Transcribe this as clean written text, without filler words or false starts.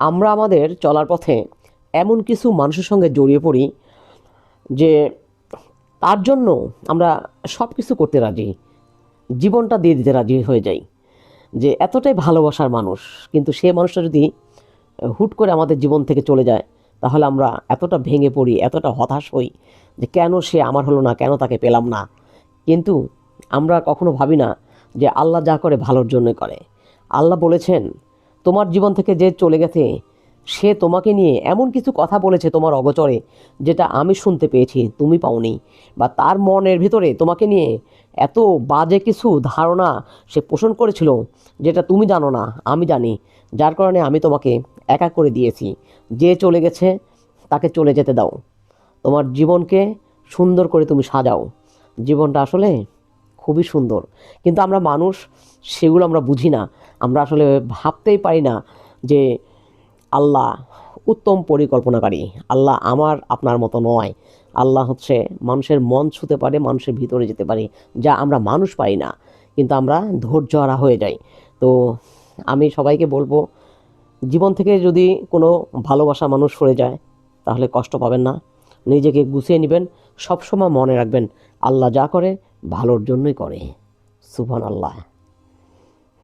আমরা আমাদের চলার পথে এমন কিছু মানুষের সঙ্গে জড়িয়ে পড়ি যে তার জন্য আমরা সব কিছু করতে রাজি, জীবনটা দিয়ে দিতে রাজি হয়ে যাই। যে এতটাই ভালোবাসার মানুষ, কিন্তু সে মানুষটা যদি হুট করে আমাদের জীবন থেকে চলে যায়, তাহলে আমরা এতটা ভেঙে পড়ি, এতটা হতাশ হই যে কেন সে আমার হলো না, কেন তাকে পেলাম না। কিন্তু আমরা কখনো ভাবি না যে আল্লাহ যা করে ভালোর জন্য করে। আল্লাহ বলেছেন, তোমার জীবন থেকে যে চলে গেছে সে তোমাকে নিয়ে এমন কিছু কথা বলেছে তোমার অগোচরে, যেটা আমি শুনতে পেয়েছি তুমি পাওনি। বা তার মনের ভিতরে তোমাকে নিয়ে এত বাজে কিছু ধারণা সে পোষণ করেছিল, যেটা তুমি জানো না, আমি জানি। যার কারণে আমি তোমাকে একা করে দিয়েছি। যে চলে গেছে তাকে চলে যেতে দাও, তোমার জীবনকে সুন্দর করে তুমি সাজাও। জীবনটা আসলে খুবই সুন্দর, কিন্তু আমরা মানুষ সেগুলো আমরা বুঝি না। আমরা আসলে ভাবতেই পারি না যে আল্লাহ উত্তম পরিকল্পনাকারী। আল্লাহ আমার আপনার মতো নয়। আল্লাহ হচ্ছে মানুষের মন ছুঁতে পারে, মানুষের ভিতরে যেতে পারে, যা আমরা মানুষ পাই না। কিন্তু আমরা ধৈর্যহারা হয়ে যাই। তো আমি সবাইকে বলবো, জীবন থেকে যদি কোনো ভালোবাসা মানুষ সরে যায়, তাহলে কষ্ট পাবেন না, নিজেকে গুছিয়ে নেবেন। সবসময় মনে রাখবেন, আল্লাহ যা করে ভালোর জন্যই করে। সুবহানাল্লাহ।